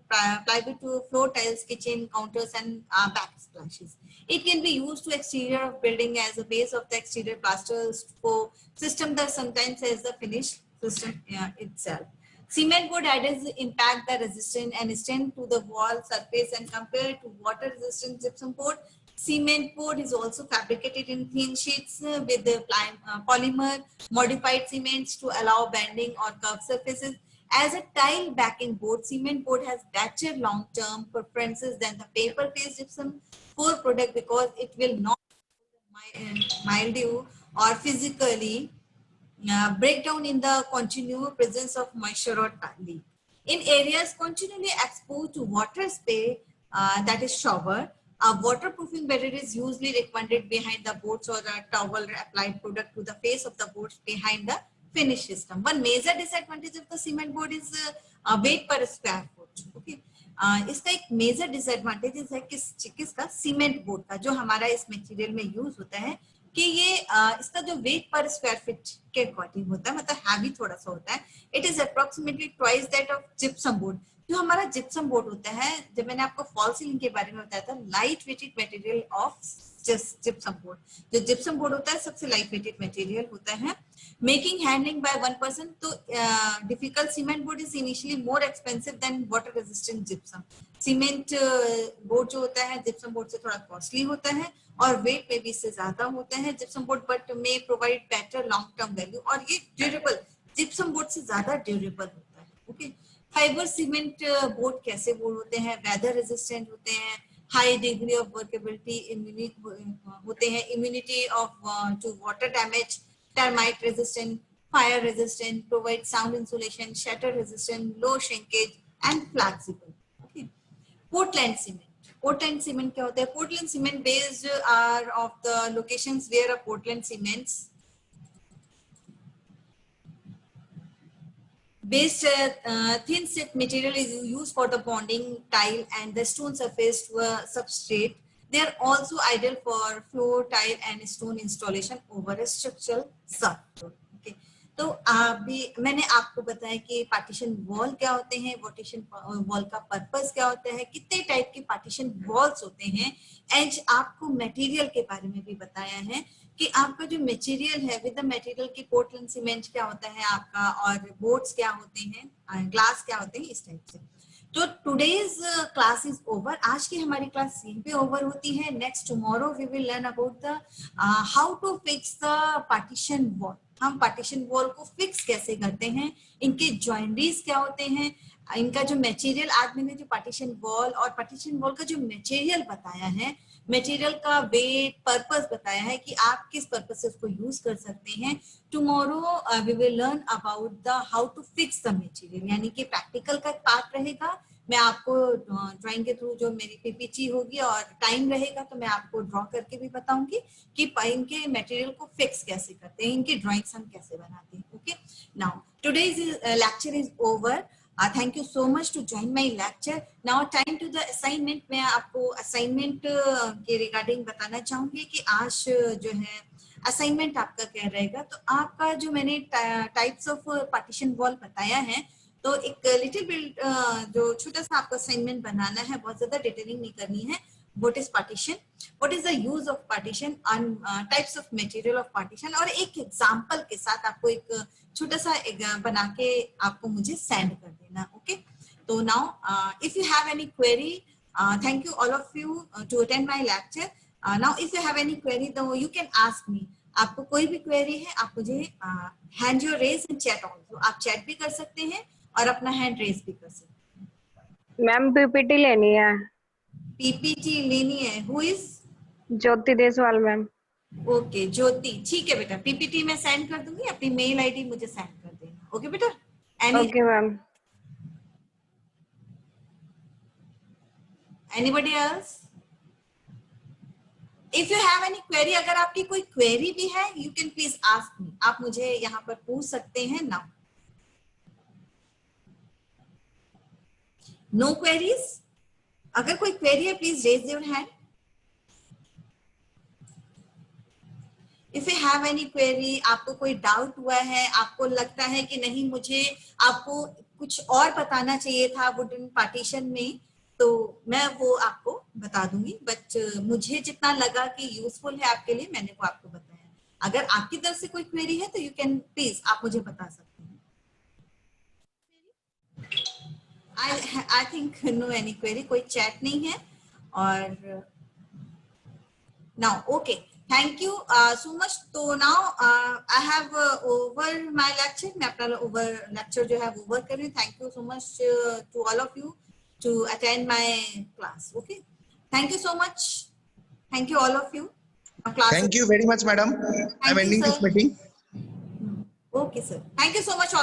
plywood to floor tiles, kitchen counters and backsplashes. It can be used to exterior of building as a base of the exterior plasters for system that sometimes as the finished system itself. Cement board adds impact the resistance and strength to the wall surface and compared to water resistant gypsum board. Cement board is also fabricated in thin sheets with the polymer modified cements to allow bending or curved surfaces. As a tile backing board, cement board has better long-term preferences than the paper-based gypsum core product because it will not mildew or physically break down in the continual presence of moisture or leak. In areas continually exposed to water spray, that is shower, a waterproofing barrier is usually recommended behind the boards or a towel applied product to the face of the boards behind the finish system. One major disadvantage of the cement board is weight per square foot. Okay. इसका एक major disadvantages है किसका, cement board का, जो हमारा इस material में use होता है, कि ये इसका जो वेट पर स्क्वायर फीट के अकॉर्डिंग होता है, मतलब हैवी थोड़ा सा होता है. It is approximately twice that of gypsum board. जो हमारा जिप्सम बोर्ड होता है, जब मैंने आपको फॉल सीलिंग के बारे में बताया था, light weighted material of gypsum board. जो जिप्सम बोर्ड होता है सबसे लाइट वेटेड मटेरियल होता है. Making handling by one person, तो difficult cement board is initially more expensive than water resistant gypsum. Cement board जो होता है जिप्सम बोर्ड से थोड़ा कॉस्टली होता है और वेट में भी इससे ज्यादा होता है gypsum board, but may provide better long term value, और ये ड्यूरेबल, जिप्सम बोर्ड से ज्यादा ड्यूरेबल होता है. ओके, फाइबर सीमेंट बोर्ड कैसे बोर्ड होते हैं, वेदर रेजिस्टेंट होते हैं, हाई डिग्री ऑफ वर्केबिलिटी होते हैं, immunity of to water damage, termite resistant, fire resistant, provide sound insulation, shutter resistant, low shrinkage and flexible. Okay, Portland cement. Portland cement क्या होता है? Portland cement based are of the locations where a Portland cements based thin set material is used for the bonding tile and the stone surface to a substrate. They are also ideal for floor tile and stone installation over a structural surface. Okay. तो अभी मैंने आपको बताया कि partition wall क्या होते हैं, partition wall का पर्पस क्या होता है, कितने टाइप के पार्टीशन वॉल्स होते हैं, एंड आपको मटेरियल के बारे में भी बताया है कि आपका जो मटेरियल है, विद द मटेरियल की पोर्टलैंड सीमेंट क्या होता है आपका, और बोर्ड्स क्या होते हैं, ग्लास क्या होते हैं, इस टाइप से. तो टुडेज क्लास इज ओवर. आज की हमारी क्लास यहीं पे ओवर होती है. Next tomorrow we will learn about the how to fix the partition wall. हम पार्टीशन वॉल को फिक्स कैसे करते हैं, इनके जॉइनरीज क्या होते हैं, इनका जो मटेरियल, आज मैंने जो पार्टीशन वॉल और पार्टीशन वॉल का जो मटेरियल बताया है, मटेरियल का वेट, पर्पस बताया है कि आप किस पर्पस से उसको यूज कर सकते हैं. Tomorrow we will learn about the how to fix the material, यानी कि प्रैक्टिकल का पार्ट रहेगा. मैं आपको ड्राइंग के थ्रू जो मेरी पीपीटी होगी और टाइम रहेगा तो मैं आपको ड्रॉ करके भी बताऊंगी कि इनके मटेरियल को फिक्स कैसे करते हैं, इनकी ड्राइंग्स हम कैसे बनाते हैं. Okay, now today's lecture is over. Thank you so much to join my lecture. Now time to the assignment. मैं आपको असाइनमेंट के रिगार्डिंग बताना चाहूंगी कि आज जो है असाइनमेंट आपका क्या रहेगा. तो आपका जो मैंने टाइप्स ऑफ पार्टीशन वॉल बताया है, तो एक लिटिल बिट जो छोटा सा आपका असाइनमेंट बनाना है, बहुत ज्यादा डिटेलिंग नहीं करनी है. What is partition? What is the use of partition? Types of material of partition. और एक एग्जाम्पल के साथ आपको एक छोटा सा बना के आपको मुझे सेंड कर देना. ओके, तो now if you have any query, thank you all of you to attend my lecture. Now if you have any query तो यू कैन आस्क मी. आपको कोई भी क्वेरी है आप मुझे hand your raise in chat also. आप chat भी कर सकते हैं और अपना हैंड रेज भी कर सकते हैं. मैम पीपीटी लेनी है. पीपीटी लेनी है. Who is? Jyoti Deswal ma'am. Okay Jyoti, ठीक है बेटा, पीपीटी में सेंड कर दूंगी, अपनी मेल आईडी मुझे सेंड कर देना. ओके बेटा. Okay ma'am. Anybody else? If you have any query, अगर आपकी कोई क्वेरी भी है, you can please ask me. आप मुझे यहाँ पर पूछ सकते हैं नाउ. No queries? अगर कोई क्वेरी है please raise your hand. If you have any query, आपको कोई डाउट हुआ है, आपको लगता है कि नहीं मुझे आपको कुछ और बताना चाहिए था वुडन पार्टीशन में, तो मैं वो आपको बता दूंगी. बट मुझे जितना लगा कि यूजफुल है आपके लिए, मैंने वो आपको बताया. अगर आपकी तरफ से कोई क्वेरी है तो यू कैन प्लीज आप मुझे बता सकते हैं. I think no any query, कोई चैट नहीं है. और now okay, thank you so much. तो now I have over my lecture. मैं अपना ओवर लेक्चर जो है वो ओवर कर रही हूँ. Thank you so much to all of you to attend my class. Okay, thank you so much. Thank you all of you. Our class Thank you very much, madam. I'm you, ending sir. this meeting. Okay, sir. Thank you so much.